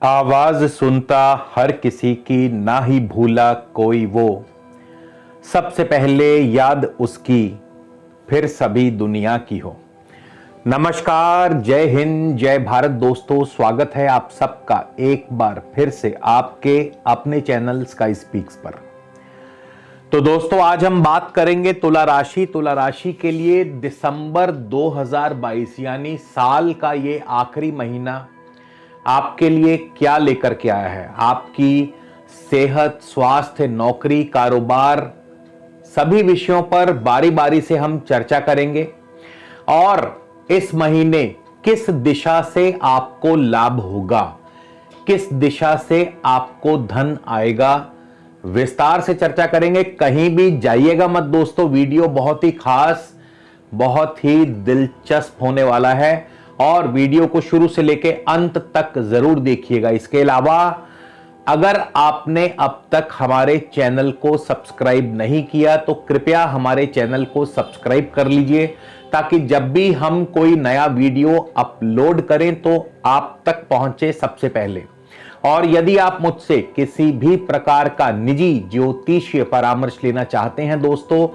आवाज सुनता हर किसी की, ना ही भूला कोई वो। सबसे पहले याद उसकी, फिर सभी दुनिया की हो। नमस्कार, जय हिंद, जय भारत दोस्तों। स्वागत है आप सबका एक बार फिर से आपके अपने चैनल स्काई स्पीक्स पर। तो दोस्तों, आज हम बात करेंगे तुला राशि के लिए दिसंबर 2022 यानी साल का ये आखिरी महीना आपके लिए क्या लेकर के आया है। आपकी सेहत, स्वास्थ्य, नौकरी, कारोबार, सभी विषयों पर बारी बारी से हम चर्चा करेंगे और इस महीने किस दिशा से आपको लाभ होगा, किस दिशा से आपको धन आएगा, विस्तार से चर्चा करेंगे। कहीं भी जाइएगा मत दोस्तों, वीडियो बहुत ही खास, बहुत ही दिलचस्प होने वाला है और वीडियो को शुरू से लेकर अंत तक जरूर देखिएगा। इसके अलावा अगर आपने अब तक हमारे चैनल को सब्सक्राइब नहीं किया तो कृपया हमारे चैनल को सब्सक्राइब कर लीजिए, ताकि जब भी हम कोई नया वीडियो अपलोड करें तो आप तक पहुंचे सबसे पहले। और यदि आप मुझसे किसी भी प्रकार का निजी ज्योतिषीय परामर्श लेना चाहते हैं दोस्तों,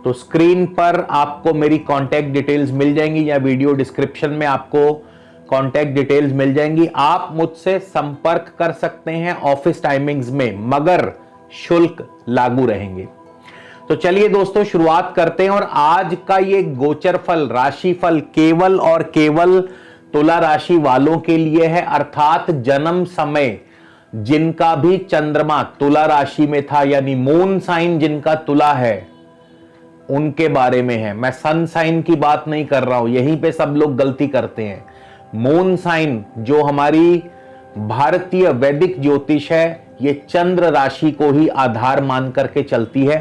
तो स्क्रीन पर आपको मेरी कांटेक्ट डिटेल्स मिल जाएंगी या वीडियो डिस्क्रिप्शन में आपको कांटेक्ट डिटेल्स मिल जाएंगी। आप मुझसे संपर्क कर सकते हैं ऑफिस टाइमिंग्स में, मगर शुल्क लागू रहेंगे। तो चलिए दोस्तों, शुरुआत करते हैं। और आज का ये गोचर फल, राशि फल केवल और केवल तुला राशि वालों के लिए है, अर्थात जन्म समय जिनका भी चंद्रमा तुला राशि में था, यानी मून साइन जिनका तुला है, उनके बारे में है। मैं सन साइन की बात नहीं कर रहा हूं, यहीं पे सब लोग गलती करते हैं। मून साइन जो हमारी भारतीय वैदिक ज्योतिष है, ये चंद्र राशि को ही आधार मान करके चलती है।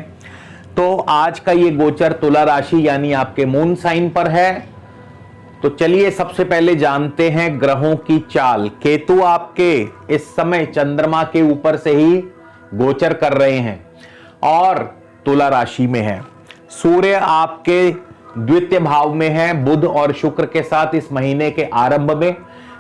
तो आज का ये गोचर तुला राशि यानी आपके मून साइन पर है। तो चलिए सबसे पहले जानते हैं ग्रहों की चाल। केतु आपके इस समय चंद्रमा के ऊपर से ही गोचर कर रहे हैं और तुला राशि में है। सूर्य आपके द्वितीय भाव में है, बुध और शुक्र के साथ इस महीने के आरंभ में।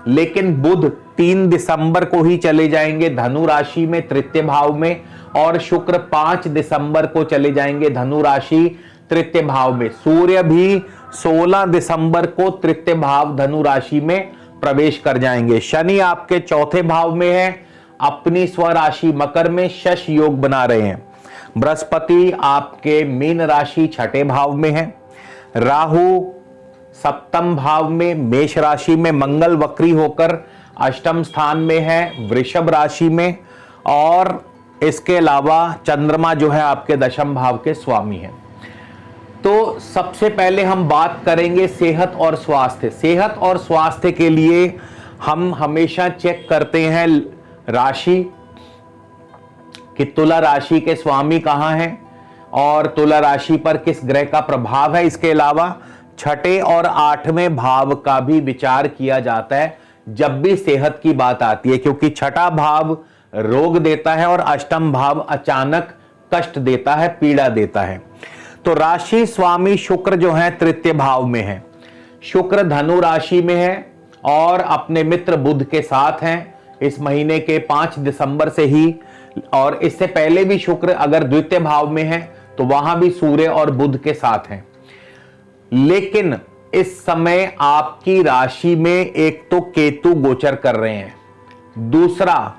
लेकिन बुध 3 दिसंबर को ही चले जाएंगे धनु राशि में तृतीय भाव में, और शुक्र 5 दिसंबर को चले जाएंगे धनु राशि तृतीय भाव में। सूर्य भी 16 दिसंबर को तृतीय भाव धनु राशि में प्रवेश कर जाएंगे। शनि आपके चौथे भाव में है, अपनी स्वराशि मकर में शश योग बना रहे हैं। बृहस्पति आपके मीन राशि छठे भाव में है। राहु सप्तम भाव में मेष राशि में, मंगल वक्री होकर अष्टम स्थान में है वृषभ राशि में, और इसके अलावा चंद्रमा जो है आपके दशम भाव के स्वामी है। तो सबसे पहले हम बात करेंगे सेहत और स्वास्थ्य। सेहत और स्वास्थ्य के लिए हम हमेशा चेक करते हैं राशि कि तुला राशि के स्वामी कहां हैं और तुला राशि पर किस ग्रह का प्रभाव है। इसके अलावा छठे और आठवें भाव का भी विचार किया जाता है जब भी सेहत की बात आती है, क्योंकि छठा भाव रोग देता है और अष्टम भाव अचानक कष्ट देता है, पीड़ा देता है। तो राशि स्वामी शुक्र जो है तृतीय भाव में है। शुक्र धनु राशि में है और अपने मित्र बुध के साथ हैं इस महीने के 5 दिसंबर से ही, और इससे पहले भी शुक्र अगर द्वितीय भाव में है तो वहां भी सूर्य और बुध के साथ हैं। लेकिन इस समय आपकी राशि में एक तो केतु गोचर कर रहे हैं, दूसरा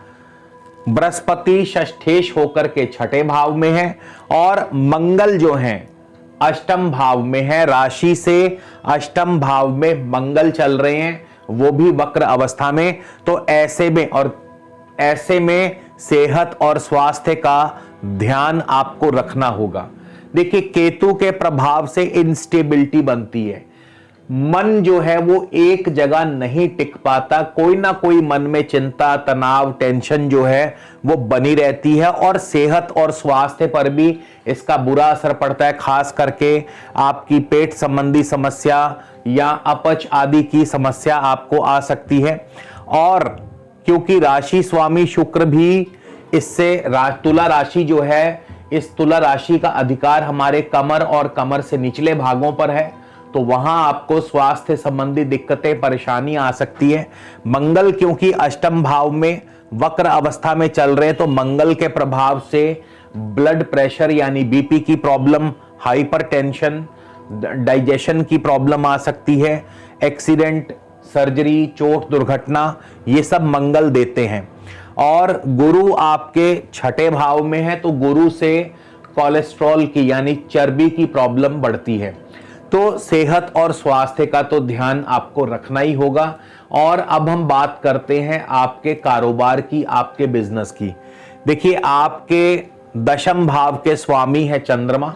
बृहस्पति षष्ठेश होकर के छठे भाव में है, और मंगल जो है अष्टम भाव में है। राशि से अष्टम भाव में मंगल चल रहे हैं, वो भी वक्र अवस्था में। तो ऐसे में सेहत और स्वास्थ्य का ध्यान आपको रखना होगा। देखिए, केतु के प्रभाव से इंस्टेबिलिटी बनती है, मन जो है वो एक जगह नहीं टिक पाता, कोई ना कोई मन में चिंता, तनाव, टेंशन जो है वो बनी रहती है, और सेहत और स्वास्थ्य पर भी इसका बुरा असर पड़ता है। खास करके आपकी पेट संबंधी समस्या या अपच आदि की समस्या आपको आ सकती है। और क्योंकि राशि स्वामी शुक्र भी इससे तुला राशि जो है, इस तुला राशि का अधिकार हमारे कमर और कमर से निचले भागों पर है, तो वहां आपको स्वास्थ्य संबंधी दिक्कतें, परेशानी आ सकती है। मंगल क्योंकि अष्टम भाव में वक्र अवस्था में चल रहे हैं तो मंगल के प्रभाव से ब्लड प्रेशर यानी बीपी की प्रॉब्लम, हाइपरटेंशन, डाइजेशन की प्रॉब्लम आ सकती है, एक्सीडेंट, सर्जरी, चोट, दुर्घटना, ये सब मंगल देते हैं। और गुरु आपके छठे भाव में है तो गुरु से कोलेस्ट्रॉल की यानी चर्बी की प्रॉब्लम बढ़ती है। तो सेहत और स्वास्थ्य का तो ध्यान आपको रखना ही होगा। और अब हम बात करते हैं आपके कारोबार की, आपके बिजनेस की। देखिए, आपके दशम भाव के स्वामी है चंद्रमा,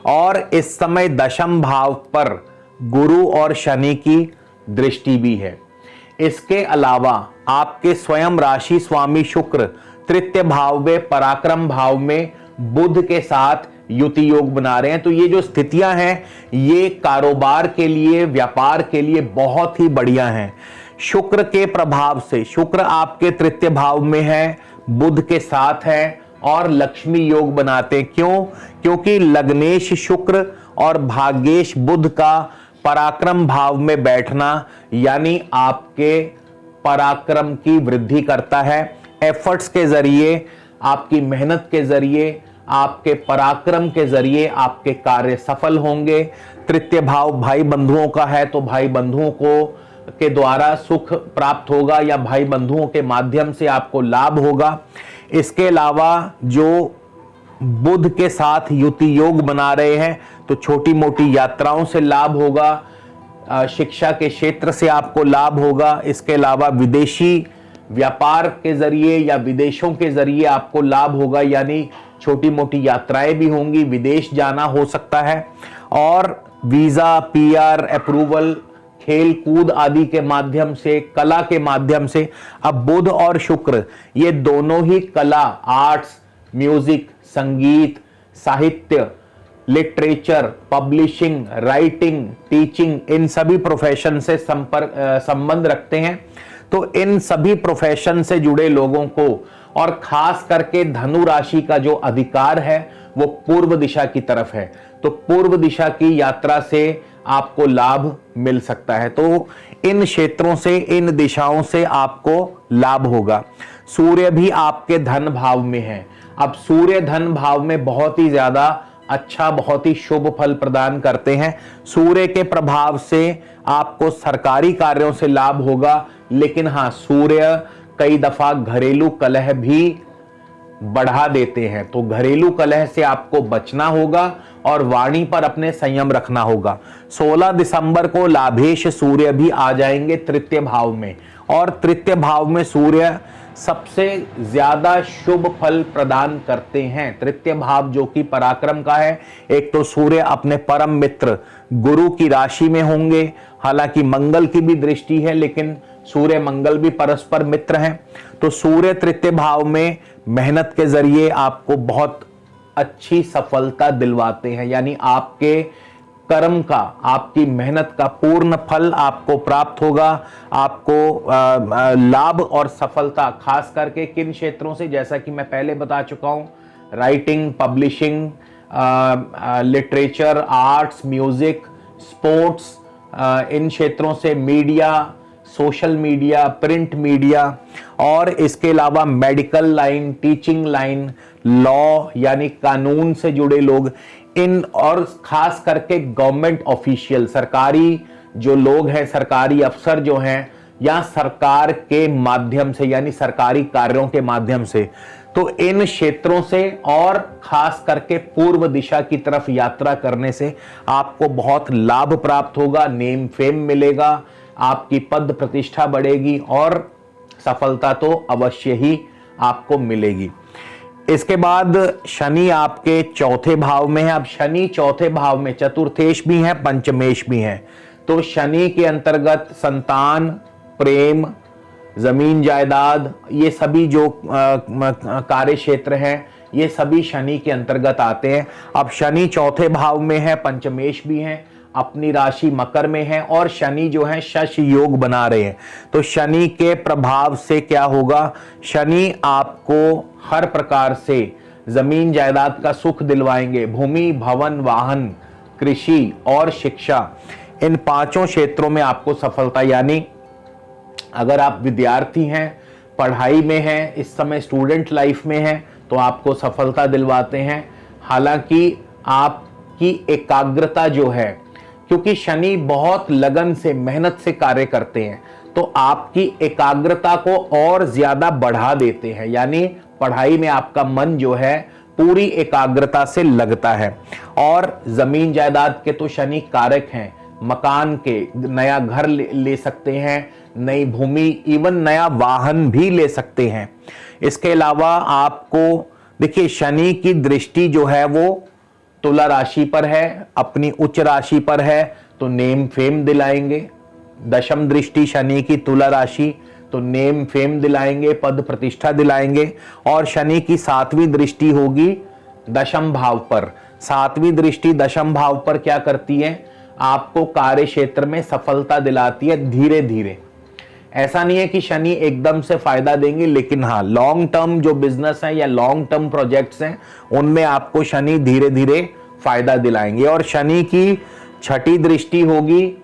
और इस समय दशम भाव पर गुरु और शनि की दृष्टि भी है। इसके अलावा आपके स्वयं राशि स्वामी शुक्र तृतीय भाव में, पराक्रम भाव में बुध के साथ युति योग बना रहे हैं। तो ये जो स्थितियां हैं ये कारोबार के लिए, व्यापार के लिए बहुत ही बढ़िया हैं। शुक्र के प्रभाव से, शुक्र आपके तृतीय भाव में है, बुध के साथ है और लक्ष्मी योग बनाते। क्यों? क्योंकि लग्नेश शुक्र और भाग्येश बुध का पराक्रम भाव में बैठना यानी आपके पराक्रम की वृद्धि करता है। एफर्ट्स के जरिए, आपकी मेहनत के जरिए, आपके पराक्रम के जरिए आपके कार्य सफल होंगे। तृतीय भाव भाई बंधुओं का है तो भाई बंधुओं को के द्वारा सुख प्राप्त होगा या भाई बंधुओं के माध्यम से आपको लाभ होगा। इसके अलावा जो बुध के साथ युति योग बना रहे हैं तो छोटी मोटी यात्राओं से लाभ होगा, शिक्षा के क्षेत्र से आपको लाभ होगा। इसके अलावा विदेशी व्यापार के जरिए या विदेशों के जरिए आपको लाभ होगा, यानी छोटी मोटी यात्राएं भी होंगी, विदेश जाना हो सकता है। और वीजा, पीआर अप्रूवल, खेल कूद आदि के माध्यम से, कला के माध्यम से। अब बुध और शुक्र ये दोनों ही कला, आर्ट्स, म्यूजिक, संगीत, साहित्य, लिटरेचर, पब्लिशिंग, राइटिंग, टीचिंग, इन सभी प्रोफेशन से संबंध रखते हैं। तो इन सभी प्रोफेशन से जुड़े लोगों को, और खास करके धनु राशि का जो अधिकार है वो पूर्व दिशा की तरफ है, तो पूर्व दिशा की यात्रा से आपको लाभ मिल सकता है। तो इन क्षेत्रों से, इन दिशाओं से आपको लाभ होगा। सूर्य भी आपके धन भाव में है। अब सूर्य धन भाव में बहुत ही ज्यादा अच्छा, बहुत ही शुभ फल प्रदान करते हैं। सूर्य के प्रभाव से आपको सरकारी कार्यों से लाभ होगा, लेकिन हाँ, सूर्य कई दफा घरेलू कलह भी बढ़ा देते हैं, तो घरेलू कलह से आपको बचना होगा और वाणी पर अपने संयम रखना होगा। 16 दिसंबर को लाभेश सूर्य भी आ जाएंगे तृतीय भाव में, और तृतीय भाव में सूर्य सबसे ज्यादा शुभ फल प्रदान करते हैं। तृतीय भाव जो कि पराक्रम का है, एक तो सूर्य अपने परम मित्र गुरु की राशि में होंगे, हालांकि मंगल की भी दृष्टि है लेकिन सूर्य मंगल भी परस्पर मित्र हैं। तो सूर्य तृतीय भाव में मेहनत के जरिए आपको बहुत अच्छी सफलता दिलवाते हैं, यानी आपके कर्म का, आपकी मेहनत का पूर्ण फल आपको प्राप्त होगा। आपको लाभ और सफलता खास करके किन क्षेत्रों से, जैसा कि मैं पहले बता चुका हूं, writing, publishing, literature, arts, music, sports, इन क्षेत्रों से, media, social media, print media, और इसके अलावा medical line, teaching line, law यानी कानून से जुड़े लोग, इन, और खास करके गवर्नमेंट ऑफिशियल, सरकारी जो लोग हैं, सरकारी अफसर जो हैं, या सरकार के माध्यम से यानी सरकारी कार्यों के माध्यम से, तो इन क्षेत्रों से और खास करके पूर्व दिशा की तरफ यात्रा करने से आपको बहुत लाभ प्राप्त होगा, नेम फेम मिलेगा, आपकी पद प्रतिष्ठा बढ़ेगी और सफलता तो अवश्य ही आपको मिलेगी। इसके बाद शनि आपके चौथे भाव में है। अब शनि चौथे भाव में चतुर्थेश भी है, पंचमेश भी है, तो शनि के अंतर्गत संतान, प्रेम, जमीन जायदाद, ये सभी जो कार्य क्षेत्र हैं ये सभी शनि के अंतर्गत आते हैं। अब शनि चौथे भाव में है, पंचमेश भी है, अपनी राशि मकर में है, और शनि जो है शश योग बना रहे हैं। तो शनि के प्रभाव से क्या होगा, शनि आपको हर प्रकार से जमीन जायदाद का सुख दिलवाएंगे। भूमि, भवन, वाहन, कृषि और शिक्षा, इन पांचों क्षेत्रों में आपको सफलता, यानी अगर आप विद्यार्थी हैं पढ़ाई में है, इस समय स्टूडेंट लाइफ में है, तो आपको सफलता दिलवाते हैं। हालांकि आपकी एकाग्रता जो है, क्योंकि शनि बहुत लगन से, मेहनत से कार्य करते हैं, तो आपकी एकाग्रता को और ज्यादा बढ़ा देते हैं, यानी पढ़ाई में आपका मन जो है पूरी एकाग्रता से लगता है। और जमीन जायदाद के तो शनि कारक हैं, मकान के, नया घर ले सकते हैं, नई भूमि, इवन नया वाहन भी ले सकते हैं। इसके अलावा आपको देखिए, शनि की दृष्टि जो है वो तुला राशि पर है, अपनी उच्च राशि पर है, तो नेम फेम दिलाएंगे। दशम दृष्टि शनि की तुला राशि, तो नेम फेम दिलाएंगे, पद प्रतिष्ठा दिलाएंगे। और शनि की 7वीं दृष्टि होगी दशम भाव पर। 7वीं दृष्टि दशम भाव पर क्या करती है? आपको कार्य क्षेत्र में सफलता दिलाती है धीरे धीरे। ऐसा नहीं है कि शनि एकदम से फायदा देंगे, लेकिन हाँ, लॉन्ग टर्म जो बिजनेस है या लॉन्ग टर्म प्रोजेक्ट्स हैं, उनमें आपको शनि धीरे धीरे फायदा दिलाएंगे। और शनि की 6ठी दृष्टि होगी,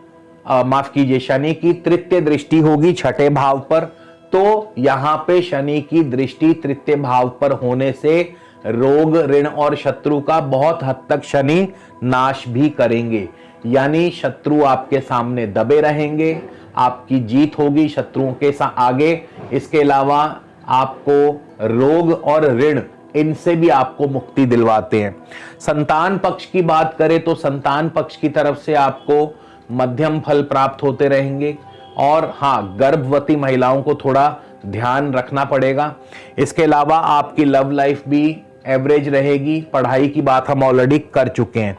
माफ कीजिए, शनि की 3य दृष्टि होगी 6ठे भाव पर। तो यहां पे शनि की दृष्टि 3य भाव पर होने से रोग, ऋण और शत्रु का बहुत हद तक शनि नाश भी करेंगे, यानी शत्रु आपके सामने दबे रहेंगे, आपकी जीत होगी शत्रुओं के आगे। इसके अलावा आपको रोग और ऋण, इनसे भी आपको मुक्ति दिलवाते हैं। संतान पक्ष की बात करें तो संतान पक्ष की तरफ से आपको मध्यम फल प्राप्त होते रहेंगे। और हाँ, गर्भवती महिलाओं को थोड़ा ध्यान रखना पड़ेगा। इसके अलावा आपकी लव लाइफ भी एवरेज रहेगी। पढ़ाई की बात हम ऑलरेडी कर चुके हैं।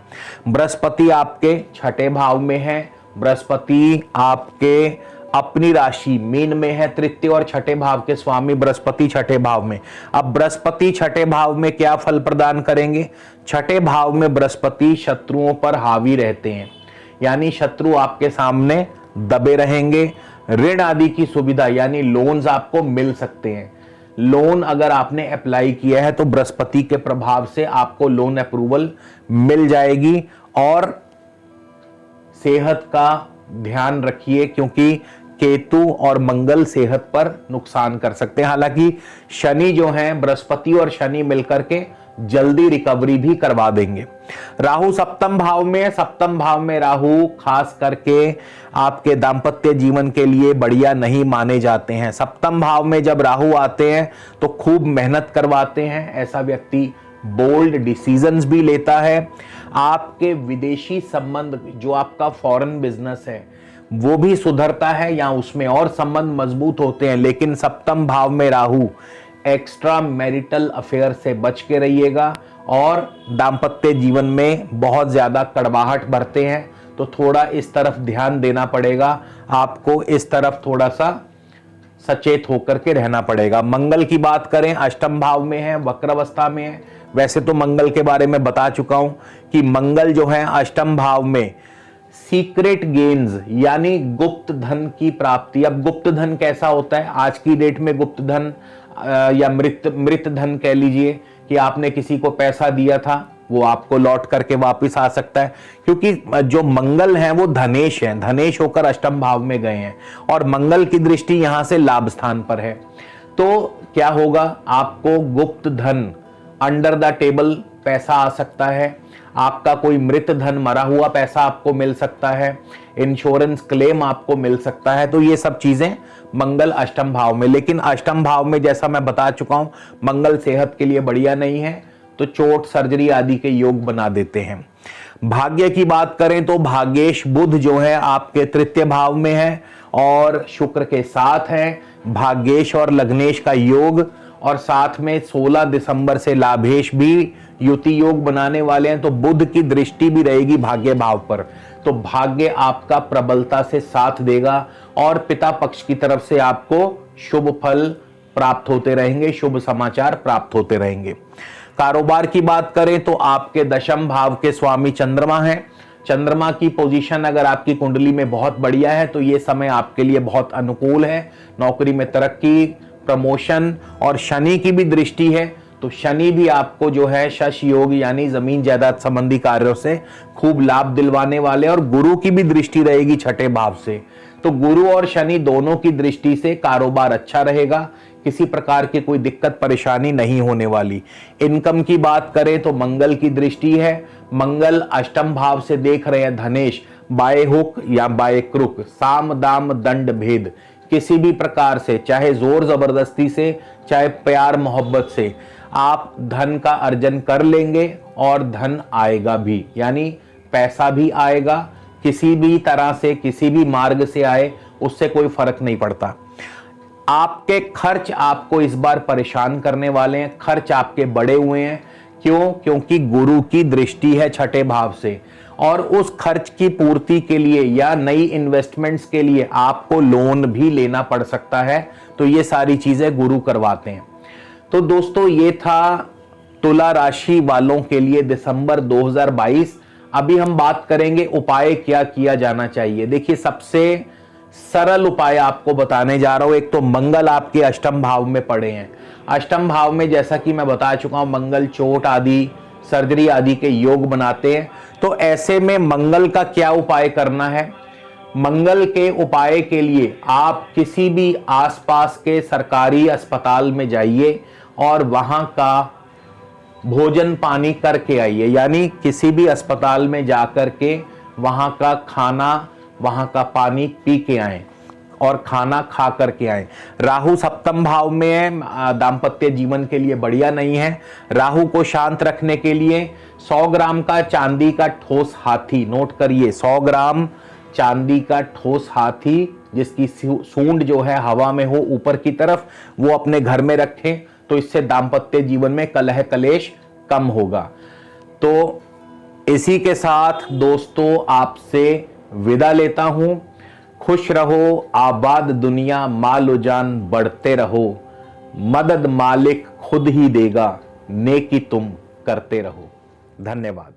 बृहस्पति आपके 6ठे भाव में है। बृहस्पति आपके अपनी राशि मीन में है। 3य और 6ठे भाव के स्वामी बृहस्पति 6ठे भाव में। अब बृहस्पति 6ठे भाव में क्या फल प्रदान करेंगे? 6ठे भाव में बृहस्पति शत्रुओं पर हावी रहते हैं, यानी शत्रु आपके सामने दबे रहेंगे। ऋण आदि की सुविधा, यानी लोन्स आपको मिल सकते हैं। लोन अगर आपने अप्लाई किया है तो बृहस्पति के प्रभाव से आपको लोन अप्रूवल मिल जाएगी। और सेहत का ध्यान रखिए, क्योंकि केतु और मंगल सेहत पर नुकसान कर सकते हैं। हालांकि शनि जो है, बृहस्पति और शनि मिलकर के जल्दी रिकवरी भी करवा देंगे। राहु 7म भाव में है। 7म भाव में राहु खास करके आपके दाम्पत्य जीवन के लिए बढ़िया नहीं माने जाते हैं। 7म भाव में जब राहु आते हैं तो खूब मेहनत करवाते हैं। ऐसा व्यक्ति बोल्ड डिसीजंस भी लेता है। आपके विदेशी संबंध, जो आपका फॉरेन बिजनेस है, वो भी सुधरता है या उसमें और संबंध मजबूत होते हैं। लेकिन 7म भाव में राहु, एक्स्ट्रा मैरिटल अफेयर से बच के रहिएगा। और दाम्पत्य जीवन में बहुत ज्यादा कड़वाहट भरते हैं, तो थोड़ा इस तरफ ध्यान देना पड़ेगा आपको। इस तरफ थोड़ा सा सचेत होकर के रहना पड़ेगा। मंगल की बात करें, 8म भाव में है, वक्र अवस्था में है। वैसे तो मंगल के बारे में बता चुका हूं कि मंगल जो है 8म भाव में सीक्रेट गेन्स, यानी गुप्त धन की प्राप्ति। अब गुप्त धन कैसा होता है? आज की डेट में गुप्त धन या मृत धन कह लीजिए, कि आपने किसी को पैसा दिया था, वो आपको लौट करके वापस आ सकता है। क्योंकि जो मंगल है वो धनेश है, धनेश होकर 8म भाव में गए हैं और मंगल की दृष्टि यहां से लाभ स्थान पर है। तो क्या होगा? आपको गुप्त धन, अंडर द टेबल पैसा आ सकता है। आपका कोई मृत धन, मरा हुआ पैसा आपको मिल सकता है। इंश्योरेंस क्लेम आपको मिल सकता है। तो ये सब चीजें मंगल 8म भाव में। लेकिन 8म भाव में जैसा मैं बता चुका हूं, मंगल सेहत के लिए बढ़िया नहीं है, तो चोट, सर्जरी आदि के योग बना देते हैं। भाग्य की बात करें तो भाग्येश बुध जो है आपके 3य भाव में है और शुक्र के साथ है। भाग्येश और लग्नेश का योग, और साथ में 16 दिसंबर से लाभेश भी युति योग बनाने वाले हैं। तो बुध की दृष्टि भी रहेगी भाग्य भाव पर, तो भाग्य आपका प्रबलता से साथ देगा और पिता पक्ष की तरफ से आपको शुभ फल प्राप्त होते रहेंगे, शुभ समाचार प्राप्त होते रहेंगे। कारोबार की बात करें तो आपके 10म भाव के स्वामी चंद्रमा हैं। चंद्रमा की पोजीशन अगर आपकी कुंडली में बहुत बढ़िया है तो ये समय आपके लिए बहुत अनुकूल है। नौकरी में तरक्की, प्रमोशन, और शनि की भी दृष्टि है, तो शनि भी आपको जो है शश योग यानी जमीन जायदाद संबंधी कार्यों से खूब लाभ दिलवाने वाले। और गुरु की भी दृष्टि रहेगी 6ठे भाव से, तो गुरु और शनि दोनों की दृष्टि से कारोबार अच्छा रहेगा। किसी प्रकार की कोई दिक्कत परेशानी नहीं होने वाली। इनकम की बात करें तो मंगल की दृष्टि है, मंगल अष्टम भाव से देख रहे हैं धनेश, बाय हुक या बाय क्रुक, साम दाम दंड भेद, किसी भी प्रकार से, चाहे जोर जबरदस्ती से, चाहे प्यार मोहब्बत से, आप धन का अर्जन कर लेंगे और धन आएगा भी, यानी पैसा भी आएगा, किसी भी तरह से, किसी भी मार्ग से आए, उससे कोई फर्क नहीं पड़ता। आपके खर्च आपको इस बार परेशान करने वाले हैं, खर्च आपके बढ़े हुए हैं। क्यों? क्योंकि गुरु की दृष्टि है छठे भाव से, और उस खर्च की पूर्ति के लिए या नई इन्वेस्टमेंट्स के लिए आपको लोन भी लेना पड़ सकता है। तो ये सारी चीजें गुरु करवाते हैं। तो दोस्तों, ये था तुला राशि वालों के लिए दिसंबर 2022। अभी हम बात करेंगे उपाय क्या किया जाना चाहिए। देखिए, सबसे सरल उपाय आपको बताने जा रहा हूं। एक तो मंगल आपके अष्टम भाव में पड़े हैं। अष्टम भाव में जैसा कि मैं बता चुका हूं, मंगल चोट आदि, सर्जरी आदि के योग बनाते हैं। तो ऐसे में मंगल का क्या उपाय करना है? मंगल के उपाय के लिए आप किसी भी आसपास के सरकारी अस्पताल में जाइए और वहां का भोजन पानी करके आइए, यानी किसी भी अस्पताल में जाकर के वहां का खाना, वहां का पानी पी के आए और खाना खा करके आए। राहु सप्तम भाव में है, दाम्पत्य जीवन के लिए बढ़िया नहीं है। राहु को शांत रखने के लिए 100 ग्राम का चांदी का ठोस हाथी, नोट करिए, 100 ग्राम चांदी का ठोस हाथी जिसकी सूंड जो है हवा में हो ऊपर की तरफ, वो अपने घर में रखें। तो इससे दाम्पत्य जीवन में कलह कलेश कम होगा। तो इसी के साथ दोस्तों आपसे विदा लेता हूं। खुश रहो, आबाद दुनिया, मालो जान बढ़ते रहो, मदद मालिक खुद ही देगा, नेकी तुम करते रहो। धन्यवाद।